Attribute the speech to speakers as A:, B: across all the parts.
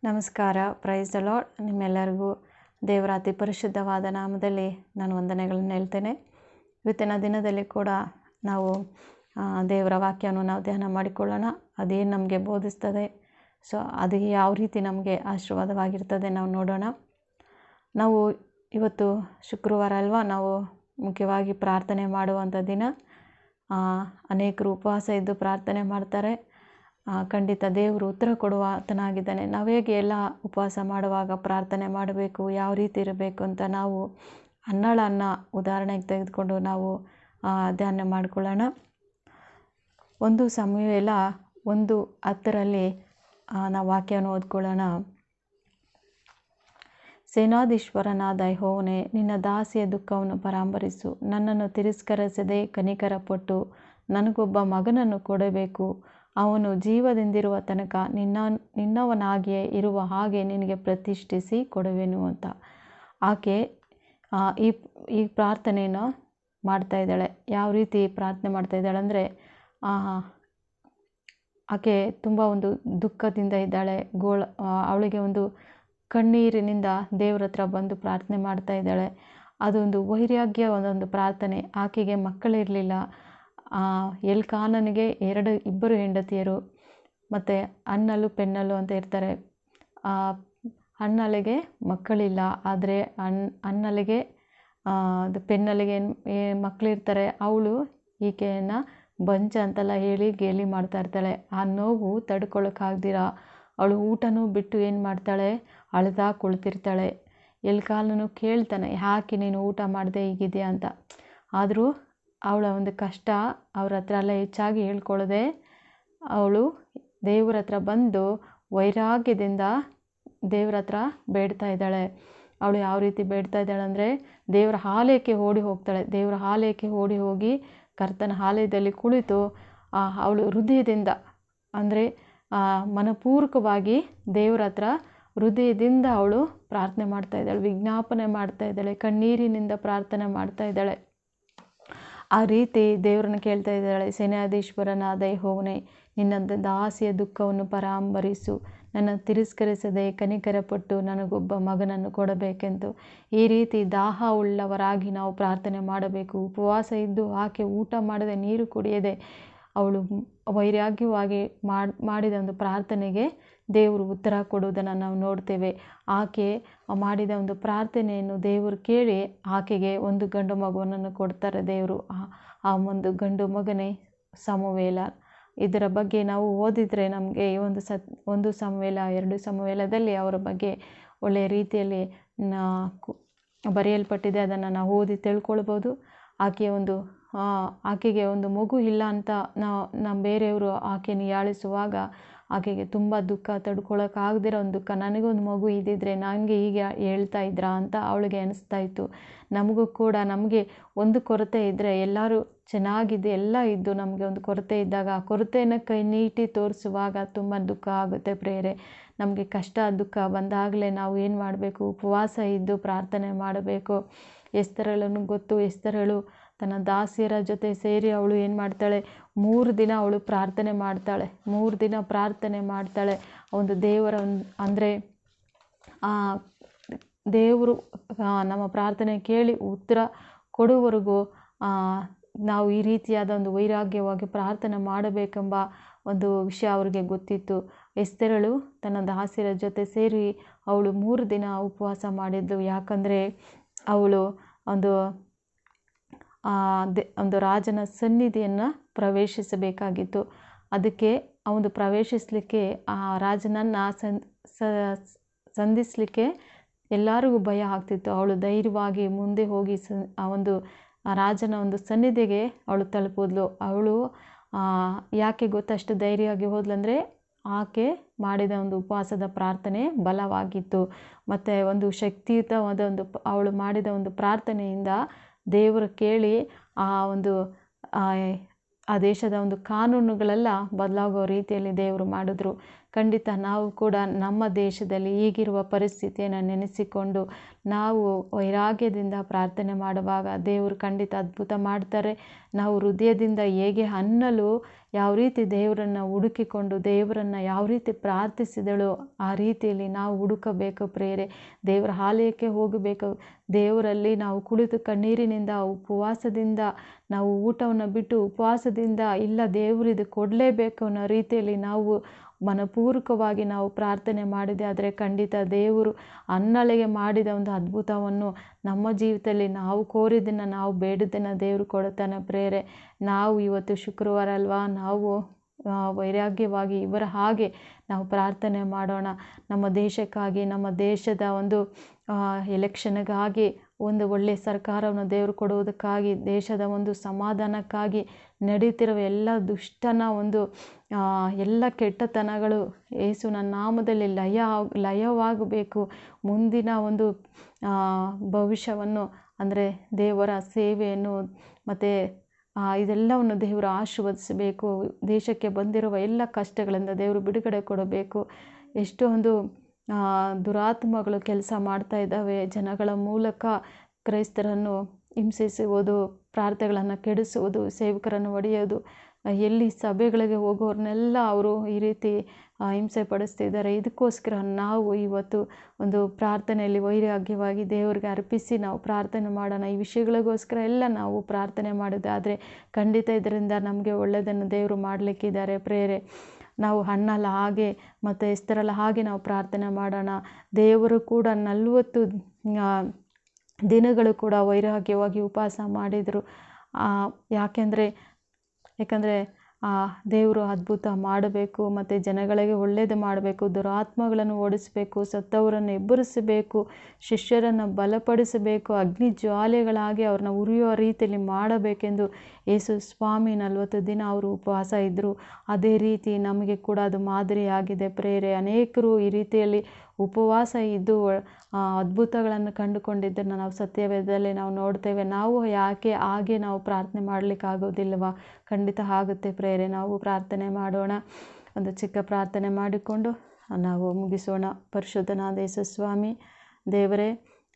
A: ನಮಸ್ಕಾರ. Praise the lord. ನಿಮ್ಮೆಲ್ಲರಿಗೂ ದೇವರ ಅತಿ ಪರಿಶುದ್ಧವಾದ ನಾಮದಲ್ಲಿ ನಾನು ವಂದನೆಗಳನ್ನು ಹೇಳ್ತೇನೆ. ಇವತ್ತಿನ ದಿನದಲ್ಲಿ ಕೂಡ ನಾವು ದೇವರ ವಾಕ್ಯವನ್ನು ನಾವು ಧ್ಯಾನ ಮಾಡಿಕೊಳ್ಳೋಣ. ಅದೇನು ನಮಗೆ ಬೋಧಿಸ್ತದೆ, ಸೊ ಅದು ಯಾವ ರೀತಿ ನಮಗೆ ಆಶೀರ್ವಾದವಾಗಿರ್ತದೆ ನಾವು ನೋಡೋಣ. ನಾವು ಇವತ್ತು ಶುಕ್ರವಾರ ಅಲ್ವಾ, ನಾವು ಮುಖ್ಯವಾಗಿ ಪ್ರಾರ್ಥನೆ ಮಾಡುವಂಥ ದಿನ. ಅನೇಕರು ಉಪವಾಸ ಇದ್ದು ಪ್ರಾರ್ಥನೆ ಮಾಡ್ತಾರೆ. ಖಂಡಿತ ದೇವರು ಉತ್ತರ ಕೊಡುವ ಆತನಾಗಿದ್ದಾನೆ. ನಾವು ಹೇಗೆ ಎಲ್ಲ ಉಪವಾಸ ಮಾಡುವಾಗ ಪ್ರಾರ್ಥನೆ ಮಾಡಬೇಕು, ಯಾವ ರೀತಿ ಇರಬೇಕು ಅಂತ ನಾವು ಹನ್ನಳನ್ನು ಉದಾಹರಣೆಗೆ ತೆಗೆದುಕೊಂಡು ನಾವು ಧ್ಯಾನ ಮಾಡಿಕೊಳ್ಳೋಣ. 1 ಸಮುವೇಲ 1:10 ನಾವು ವಾಕ್ಯವನ್ನು ಓದ್ಕೊಳ್ಳೋಣ. ಸೇನಾಧೀಶ್ವರನಾದ ಯೆಹೋವನೇ, ನಿನ್ನ ದಾಸಿಯ ದುಃಖವನ್ನು ಪರಾಂಬರಿಸು. ನನ್ನನ್ನು ತಿರಸ್ಕರಿಸದೆ ಕನಿಕರಪಟ್ಟು ನನಗೊಬ್ಬ ಮಗನನ್ನು ಕೊಡಬೇಕು. ಅವನು ಜೀವದಿಂದಿರುವ ತನಕ ನಿನ್ನವನಾಗಿಯೇ ಇರುವ ಹಾಗೆ ನಿನಗೆ ಪ್ರತಿಷ್ಠಿಸಿ ಕೊಡುವೆನು ಅಂತ ಆಕೆ ಈ ಪ್ರಾರ್ಥನೆಯನ್ನು ಮಾಡ್ತಾಯಿದ್ದಾಳೆ. ಯಾವ ರೀತಿ ಪ್ರಾರ್ಥನೆ ಮಾಡ್ತಾಯಿದ್ದಾಳೆ ಅಂದರೆ, ಆಕೆ ತುಂಬ ಒಂದು ದುಃಖದಿಂದ ಇದ್ದಾಳೆ. ಅವಳಿಗೆ ಒಂದು ಕಣ್ಣೀರಿನಿಂದ ದೇವ್ರ ಹತ್ರ ಬಂದು ಪ್ರಾರ್ಥನೆ ಮಾಡ್ತಾ ಇದ್ದಾಳೆ. ಅದೊಂದು ವೈರಾಗ್ಯ ಒಂದೊಂದು ಪ್ರಾರ್ಥನೆ. ಆಕೆಗೆ ಮಕ್ಕಳಿರಲಿಲ್ಲ. ಎಲ್ಕಾನನಿಗೆ ಇಬ್ಬರು ಹೆಂಡತಿಯರು, ಮತ್ತು ಹನ್ನಲು ಪೆನ್ನಲು ಅಂತ ಇರ್ತಾರೆ. ಹನ್ನಲಿಗೆ ಮಕ್ಕಳಿಲ್ಲ, ಆದರೆ ಹನ್ನಲಿಗೆ ಪೆನ್ನಲಿಗೆ ಮಕ್ಕಳಿರ್ತಾರೆ. ಅವಳು ಈಕೆಯನ್ನು ಬಂಚ ಅಂತೆಲ್ಲ ಹೇಳಿ ಗೇಲಿ ಮಾಡ್ತಾ ಇರ್ತಾಳೆ. ಆ ನೋವು ತಡ್ಕೊಳಕ್ಕಾಗ್ದಿರ ಅವಳು ಊಟನೂ ಬಿಟ್ಟು ಏನು ಮಾಡ್ತಾಳೆ, ಅಳ್ದಾ ಕುಳಿತಿರ್ತಾಳೆ. ಎಲ್ಕಾನನು ಕೇಳ್ತಾನೆ, ಯಾಕೆ ನೀನು ಊಟ ಮಾಡದೆ ಹೀಗಿದೆಯಾ ಅಂತ. ಆದರೂ ಅವಳ ಒಂದು ಕಷ್ಟ ಅವ್ರ ಹತ್ರ ಎಲ್ಲ ಹೆಚ್ಚಾಗಿ ಹೇಳ್ಕೊಳ್ಳದೆ ಅವಳು ದೇವ್ರ ಹತ್ರ ಬಂದು ವೈರಾಗ್ಯದಿಂದ ದೇವ್ರ ಹತ್ರ ಬೇಡ್ತಾ ಇದ್ದಾಳೆ. ಅವಳು ಯಾವ ರೀತಿ ಬೇಡ್ತಾ ಇದ್ದಾಳೆ ಅಂದರೆ, ದೇವರ ಆಲಯಕ್ಕೆ ಓಡಿ ಹೋಗ್ತಾಳೆ. ದೇವರ ಆಲಯಕ್ಕೆ ಓಡಿ ಹೋಗಿ ಕರ್ತನ ಆಲಯದಲ್ಲಿ ಕುಳಿತು ಅವಳು ಹೃದಯದಿಂದ, ಅಂದರೆ ಮನಪೂರ್ವಕವಾಗಿ ದೇವ್ರ ಹತ್ರ ಹೃದಯದಿಂದ ಅವಳು ಪ್ರಾರ್ಥನೆ ಮಾಡ್ತಾ ಇದ್ದಾಳೆ, ವಿಜ್ಞಾಪನೆ ಮಾಡ್ತಾ ಇದ್ದಾಳೆ, ಕಣ್ಣೀರಿನಿಂದ ಪ್ರಾರ್ಥನೆ ಮಾಡ್ತಾ ಇದ್ದಾಳೆ. ಆ ರೀತಿ ದೇವರನ್ನು ಕೇಳ್ತಾ ಇದ್ದಾಳೆ. ಸೇನಾಧೀಶ್ವರನಾದ ಯೆಹೋವನೇ, ನಿನ್ನ ದಾಸಿಯ ದುಃಖವನ್ನು ಪರಾಂಬರಿಸು. ನನ್ನ ತಿರಸ್ಕರಿಸದೆ ಕನಿಕರಪಟ್ಟು ನನಗೊಬ್ಬ ಮಗನನ್ನು ಕೊಡಬೇಕೆಂದು. ಈ ರೀತಿ ದಾಹ ಉಳ್ಳವರಾಗಿ ನಾವು ಪ್ರಾರ್ಥನೆ ಮಾಡಬೇಕು. ಉಪವಾಸ ಇದ್ದು ಆಕೆ ಊಟ ಮಾಡದೆ ನೀರು ಕುಡಿಯದೆ ಅವಳು ವೈರಾಗ್ಯವಾಗಿ ಮಾಡಿದ ಒಂದು ಪ್ರಾರ್ಥನೆಗೆ ದೇವರು ಉತ್ತರ ಕೊಡುವುದನ್ನು ನಾವು ನೋಡ್ತೇವೆ. ಆಕೆ ಮಾಡಿದ ಒಂದು ಪ್ರಾರ್ಥನೆಯನ್ನು ದೇವರು ಕೇಳಿ ಆಕೆಗೆ ಒಂದು ಗಂಡು ಮಗುವನ್ನು ಕೊಡ್ತಾರೆ ದೇವರು. ಆ ಒಂದು ಗಂಡು ಮಗನೇ ಸಮುವೇಲ. ಇದರ ಬಗ್ಗೆ ನಾವು ಓದಿದರೆ ನಮಗೆ ಒಂದು ಸಮುವೇಲ 2 ಸಮುವೇಲದಲ್ಲಿ ಅವರ ಬಗ್ಗೆ ಒಳ್ಳೆಯ ರೀತಿಯಲ್ಲಿ ಬರೆಯಲ್ಪಟ್ಟಿದೆ. ಅದನ್ನು ನಾವು ಓದಿ ತಿಳ್ಕೊಳ್ಬೋದು. ಆಕೆಗೆ ಒಂದು ಮಗು ಇಲ್ಲ ಅಂತ ನಮ್ಮ ಬೇರೆಯವರು ಆಕೆಯನ್ನು ಹೀಯಾಳಿಸುವಾಗ ಆಕೆಗೆ ತುಂಬ ದುಃಖ ತಡ್ಕೊಳಕ್ಕಾಗದಿರೋ ಒಂದು ದುಃಖ. ನನಗೊಂದು ಮಗು ಇದ್ದಿದ್ರೆ ನನಗೆ ಹೀಗೆ ಹೇಳ್ತಾ ಇದ್ರಾ ಅಂತ ಅವಳಿಗೆ ಅನಿಸ್ತಾ ಇತ್ತು. ನಮಗೂ ಕೂಡ ನಮಗೆ ಒಂದು ಕೊರತೆ ಇದ್ದರೆ, ಎಲ್ಲರೂ ಚೆನ್ನಾಗಿದೆ ಎಲ್ಲ ಇದ್ದು ನಮಗೆ ಒಂದು ಕೊರತೆ ಇದ್ದಾಗ ಆ ಕೊರತೆಯನ್ನು ಕೈ ನೀಟಿ ತೋರಿಸುವಾಗ ತುಂಬ ದುಃಖ ಆಗುತ್ತೆ ಪ್ರಿಯರೇ. ನಮಗೆ ಕಷ್ಟ ದುಃಖ ಬಂದಾಗಲೇ ನಾವು ಏನು ಮಾಡಬೇಕು, ಉಪವಾಸ ಇದ್ದು ಪ್ರಾರ್ಥನೆ ಮಾಡಬೇಕು. ಎಸ್ತರಳನ್ನು ಗೊತ್ತು. ಎಸ್ತರಳು ತನ್ನ ದಾಸಿಯರ ಜೊತೆ ಸೇರಿ ಅವಳು ಏನು ಮಾಡ್ತಾಳೆ, 3 ದಿನ ಅವಳು ಪ್ರಾರ್ಥನೆ ಮಾಡ್ತಾಳೆ. 3 ದಿನ ಪ್ರಾರ್ಥನೆ ಮಾಡ್ತಾಳೆ. ಒಂದು ದೇವರ ಅಂದರೆ ದೇವರು ನಮ್ಮ ಪ್ರಾರ್ಥನೆ ಕೇಳಿ ಉತ್ತರ ಕೊಡುವವರೆಗೂ ನಾವು ಈ ರೀತಿಯಾದ ಒಂದು ವೈರಾಗ್ಯವಾಗಿ ಪ್ರಾರ್ಥನೆ ಮಾಡಬೇಕೆಂಬ ಒಂದು ವಿಷಯ ಅವರಿಗೆ ಗೊತ್ತಿತ್ತು. ಎಸ್ತರಳು ತನ್ನ ದಾಸಿಯರ ಜೊತೆ ಸೇರಿ ಅವಳು 3 ದಿನ ಉಪವಾಸ ಮಾಡಿದ್ಲು. ಯಾಕಂದರೆ ಅವಳು ಒಂದು ರಾಜನ ಸನ್ನಿಧಿಯನ್ನು ಪ್ರವೇಶಿಸಬೇಕಾಗಿತ್ತು. ಅದಕ್ಕೆ ಅವನು ಪ್ರವೇಶಿಸಲಿಕ್ಕೆ, ಆ ರಾಜನನ್ನು ಸಂಧಿಸಲಿಕ್ಕೆ ಎಲ್ಲರಿಗೂ ಭಯ ಆಗ್ತಿತ್ತು. ಅವಳು ಧೈರ್ಯವಾಗಿ ಮುಂದೆ ಹೋಗಿ ಆ ಒಂದು ರಾಜನ ಒಂದು ಸನ್ನಿಧಿಗೆ ಅವಳು ತಲುಪಿದ್ಲು. ಅವಳು ಯಾಕೆ ಗೊತ್ತಷ್ಟು ಧೈರ್ಯವಾಗಿ ಹೋದ್ಲಂದರೆ, ಆಕೆ ಮಾಡಿದ ಒಂದು ಉಪವಾಸದ ಪ್ರಾರ್ಥನೆ ಬಲವಾಗಿತ್ತು. ಮತ್ತು ಒಂದು ಶಕ್ತಿಯುತವಾದ ಅವಳು ಮಾಡಿದ ಒಂದು ಪ್ರಾರ್ಥನೆಯಿಂದ ದೇವರು ಕೇಳಿ ಆ ದೇಶದ ಒಂದು ಕಾನೂನುಗಳೆಲ್ಲ ಬದಲಾಗೋ ರೀತಿಯಲ್ಲಿ ದೇವರು ಮಾಡಿದ್ರು. ಖಂಡಿತ ನಾವು ಕೂಡ ನಮ್ಮ ದೇಶದಲ್ಲಿ ಈಗಿರುವ ಪರಿಸ್ಥಿತಿಯನ್ನು ನೆನೆಸಿಕೊಂಡು ನಾವು ವೈರಾಗ್ಯದಿಂದ ಪ್ರಾರ್ಥನೆ ಮಾಡುವಾಗ ದೇವರು ಖಂಡಿತ ಅದ್ಭುತ ಮಾಡ್ತಾರೆ. ನಾವು ಹೃದಯದಿಂದ ಹೇಗೆ ಅನ್ನಲು ಯಾವ ರೀತಿ ದೇವರನ್ನು ಹುಡುಕಿಕೊಂಡು ದೇವರನ್ನು ಯಾವ ರೀತಿ ಪ್ರಾರ್ಥಿಸಿದಳು ಆ ರೀತಿಯಲ್ಲಿ ನಾವು ಹುಡುಕಬೇಕು ಪ್ರೇರೆ. ದೇವರ ಆಲಯಕ್ಕೆ ಹೋಗಬೇಕು. ದೇವರಲ್ಲಿ ನಾವು ಕುಳಿತು ಕಣ್ಣೀರಿನಿಂದ ಉಪವಾಸದಿಂದ ನಾವು ಊಟವನ್ನು ಬಿಟ್ಟು ಉಪವಾಸದಿಂದ ಇಲ್ಲ ದೇವರು ಇದು ಕೊಡಲೇಬೇಕು ಅನ್ನೋ ರೀತಿಯಲ್ಲಿ ನಾವು ಮನಪೂರ್ವಕವಾಗಿ ನಾವು ಪ್ರಾರ್ಥನೆ ಮಾಡಿದೆ ಆದರೆ ಖಂಡಿತ ದೇವರು ಅನ್ನಳಿಗೆ ಮಾಡಿದ ಒಂದು ಅದ್ಭುತವನ್ನು ನಮ್ಮ ಜೀವಿತದಲ್ಲಿ ನಾವು ಕೋರಿದ್ದನ್ನು ನಾವು ಬೇಡದನ್ನು ದೇವರು ಕೊಡುತ್ತಾನೆ ಪ್ರೇರೆ. ನಾವು ಇವತ್ತು ಶುಕ್ರವಾರ ಅಲ್ವಾ, ನಾವು ವೈರಾಗ್ಯವಾಗಿ ಇವರ ಹಾಗೆ ನಾವು ಪ್ರಾರ್ಥನೆ ಮಾಡೋಣ. ನಮ್ಮ ದೇಶಕ್ಕಾಗಿ, ನಮ್ಮ ದೇಶದ ಒಂದು ಎಲೆಕ್ಷನ್ಗಾಗಿ, ಒಂದು ಒಳ್ಳೆಯ ಸರ್ಕಾರವನ್ನು ದೇವರು ಕೊಡುವುದಕ್ಕಾಗಿ, ದೇಶದ ಒಂದು ಸಮಾಧಾನಕ್ಕಾಗಿ ನಡೀತಿರುವ ಎಲ್ಲ ದುಷ್ಟನ ಒಂದು ಎಲ್ಲ ಕೆಟ್ಟತನಗಳು ಯೇಸುವಿನ ನಾಮದಲ್ಲಿ ಲಯವಾಗಬೇಕು. ಮುಂದಿನ ಒಂದು ಭವಿಷ್ಯವನ್ನು ಅಂದರೆ ದೇವರ ಸೇವೆಯನ್ನು ಮತ್ತು ಇದೆಲ್ಲವನ್ನು ದೇವರು ಆಶೀರ್ವದಿಸಬೇಕು. ದೇಶಕ್ಕೆ ಬಂದಿರುವ ಎಲ್ಲ ಕಷ್ಟಗಳಿಂದ ದೇವರು ಬಿಡುಗಡೆ ಕೊಡಬೇಕು. ಎಷ್ಟೊಂದು ದುರಾತ್ಮಗಳು ಕೆಲಸ ಮಾಡ್ತಾ ಇದ್ದಾವೆ. ಜನಗಳ ಮೂಲಕ ಕ್ರೈಸ್ತರನ್ನು ಹಿಂಸಿಸುವುದು, ಪ್ರಾರ್ಥನೆಗಳನ್ನು ಕೆಡಿಸುವುದು, ಸೇವಕರನ್ನು ಒಡೆಯೋದು, ಎಲ್ಲಿ ಸಭೆಗಳಿಗೆ ಹೋಗೋರನ್ನೆಲ್ಲ ಅವರು ಈ ರೀತಿ ಹಿಂಸೆ ಪಡಿಸ್ತಿದ್ದಾರೆ. ಇದಕ್ಕೋಸ್ಕರ ನಾವು ಇವತ್ತು ಒಂದು ಪ್ರಾರ್ಥನೆಯಲ್ಲಿ ವೈರಾಗ್ಯವಾಗಿ ದೇವರಿಗೆ ಅರ್ಪಿಸಿ ನಾವು ಪ್ರಾರ್ಥನೆ ಮಾಡೋಣ. ಈ ವಿಷಯಗಳಿಗೋಸ್ಕರ ಎಲ್ಲ ನಾವು ಪ್ರಾರ್ಥನೆ ಮಾಡೋದಾದರೆ ಖಂಡಿತ ಇದರಿಂದ ನಮಗೆ ಒಳ್ಳೆಯದನ್ನು ದೇವರು ಮಾಡಲಿಕ್ಕಿದ್ದಾರೆ ಪ್ರೇರೆ. ನಾವು ಹಣ್ಣಲ್ಲ ಹಾಗೆ ಮತ್ತು ಎಸ್ತರಲ್ಲ ಹಾಗೆ ನಾವು ಪ್ರಾರ್ಥನೆ ಮಾಡೋಣ. ದೇವರು ಕೂಡ 40 ದಿನಗಳು ಕೂಡ ವೈರಾಗ್ಯವಾಗಿ ಉಪವಾಸ ಮಾಡಿದರು. ಯಾಕೆಂದರೆ ದೇವರು ಅದ್ಭುತ ಮಾಡಬೇಕು ಮತ್ತು ಜನಗಳಿಗೆ ಒಳ್ಳೆಯದು ಮಾಡಬೇಕು, ದುರಾತ್ಮಗಳನ್ನು ಓಡಿಸಬೇಕು, ಸತ್ತವರನ್ನು ಎಬ್ಬರಿಸಬೇಕು, ಶಿಷ್ಯರನ್ನು ಬಲಪಡಿಸಬೇಕು, ಅಗ್ನಿ ಜ್ವಾಲೆಗಳಾಗಿ ಅವ್ರನ್ನ ಉರಿಯುವ ರೀತಿಯಲ್ಲಿ ಮಾಡಬೇಕೆಂದು ಯೇಸು ಸ್ವಾಮಿ 40 ದಿನ ಅವರು ಉಪವಾಸ ಇದ್ದರು. ಅದೇ ರೀತಿ ನಮಗೆ ಕೂಡ ಅದು ಮಾದರಿಯಾಗಿದೆ ಪ್ರೇರೆ. ಅನೇಕರು ಈ ರೀತಿಯಲ್ಲಿ ಉಪವಾಸ ಇದ್ದು ಅದ್ಭುತಗಳನ್ನು ಕಂಡುಕೊಂಡಿದ್ದನ್ನು ನಾವು ಸತ್ಯವೇದದಲ್ಲಿ ನಾವು ನೋಡ್ತೇವೆ. ನಾವು ಯಾಕೆ ಹಾಗೆ ನಾವು ಪ್ರಾರ್ಥನೆ ಮಾಡಲಿಕ್ಕಾಗೋದಿಲ್ವಾ? ಖಂಡಿತ ಆಗುತ್ತೆ ಪ್ರೇರೆ. ನಾವು ಪ್ರಾರ್ಥನೆ ಮಾಡೋಣ. ಒಂದು ಚಿಕ್ಕ ಪ್ರಾರ್ಥನೆ ಮಾಡಿಕೊಂಡು ನಾವು ಮುಗಿಸೋಣ. ಪರಿಶುದ್ಧನಾದ ಯೇಸು ಸ್ವಾಮಿ ದೇವರೇ,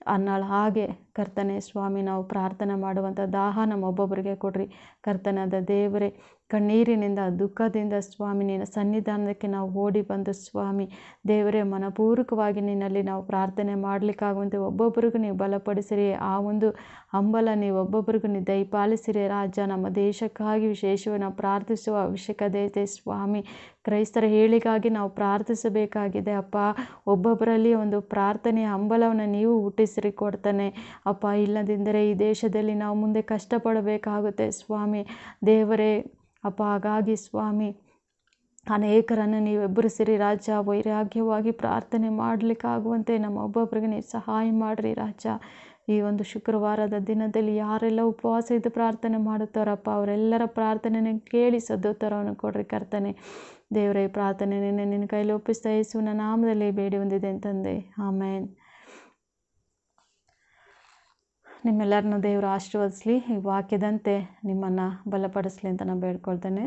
A: ಅನ್ನಳ ಹಾಗೆ ಕರ್ತನೆ ಸ್ವಾಮಿ ನಾವು ಪ್ರಾರ್ಥನೆ ಮಾಡುವಂಥ ದಾಹ ನಮ್ಮೊಬ್ಬೊಬ್ಬರಿಗೆ ಕೊಡ್ರಿ. ಕರ್ತನಾದ ದೇವರೇ, ಕಣ್ಣೀರಿನಿಂದ ದುಃಖದಿಂದ ಸ್ವಾಮಿ ನಿನ್ನ ಸನ್ನಿಧಾನಕ್ಕೆ ನಾವು ಓಡಿ ಬಂದು ಸ್ವಾಮಿ ದೇವರೇ ಮನಪೂರ್ವಕವಾಗಿ ನಿನ್ನಲ್ಲಿ ನಾವು ಪ್ರಾರ್ಥನೆ ಮಾಡಲಿಕ್ಕಾಗುವಂತೆ ಒಬ್ಬೊಬ್ಬರಿಗೂ ನೀವು ಬಲಪಡಿಸಿರಿ. ಆ ಒಂದು ಹಂಬಲ ನೀವು ಒಬ್ಬೊಬ್ಬರಿಗೂ ನೀವು ದಯಪಾಲಿಸಿರಿ ರಾಜ. ನಮ್ಮ ದೇಶಕ್ಕಾಗಿ ವಿಶೇಷವಾಗಿ ನಾವು ಪ್ರಾರ್ಥಿಸುವ ಅವಶ್ಯಕತೆ ಇದೆ ಸ್ವಾಮಿ. ಕ್ರೈಸ್ತರ ಹೇಳಿಗಾಗಿ ನಾವು ಪ್ರಾರ್ಥಿಸಬೇಕಾಗಿದೆ ಅಪ್ಪ. ಒಬ್ಬೊಬ್ಬರಲ್ಲಿ ಒಂದು ಪ್ರಾರ್ಥನೆಯ ಹಂಬಲವನ್ನು ನೀವು ಹುಟ್ಟಿಸಿರಿ ಕೊಡ್ತಾನೆ ಅಪ್ಪ. ಇಲ್ಲದಿದ್ದರೆ ಈ ದೇಶದಲ್ಲಿ ನಾವು ಮುಂದೆ ಕಷ್ಟಪಡಬೇಕಾಗುತ್ತೆ ಸ್ವಾಮಿ ದೇವರೇ ಅಪ್ಪ. ಹಾಗಾಗಿ ಸ್ವಾಮಿ ಅನೇಕರನ್ನು ನೀವು ಎಬ್ಬರಿಸಿರಿ ರಾಜ. ವೈರಾಗ್ಯವಾಗಿ ಪ್ರಾರ್ಥನೆ ಮಾಡಲಿಕ್ಕಾಗುವಂತೆ ನಮ್ಮ ಒಬ್ಬೊಬ್ಬರಿಗೆ ನೀವು ಸಹಾಯ ಮಾಡಿರಿ ರಾಜ. ಈ ಒಂದು ಶುಕ್ರವಾರದ ದಿನದಲ್ಲಿ ಯಾರೆಲ್ಲ ಉಪವಾಸ ಇದ್ದು ಪ್ರಾರ್ಥನೆ ಮಾಡುತ್ತಾರಪ್ಪ ಅವರೆಲ್ಲರ ಪ್ರಾರ್ಥನೆಯನ್ನು ಕೇಳಿ ಸದ್ದೋತ್ತರವನ್ನು ಕೊಡ್ರಿ ಕರ್ತನೆ ದೇವರೇ. ಪ್ರಾರ್ಥನೆ ನಿನ್ನ ಕೈಲಿ ಒಪ್ಪಿಸ್ತಾ ಯೇಸುವಿನ ನಾಮದಲ್ಲಿ ಬೇಡಿ ಹೊಂದಿದೆ ಅಂತಂದೆ, ಆಮೇನ್. ನಿಮ್ಮೆಲ್ಲರನ್ನೂ ದೇವರು ಆಶೀರ್ವದಿಸಲಿ. ಈ ವಾಕ್ಯದಂತೆ ನಿಮ್ಮನ್ನು ಬಲಪಡಿಸಲಿ ಅಂತ ನಾನು ಬೇಡ್ಕೊಳ್ತೇನೆ.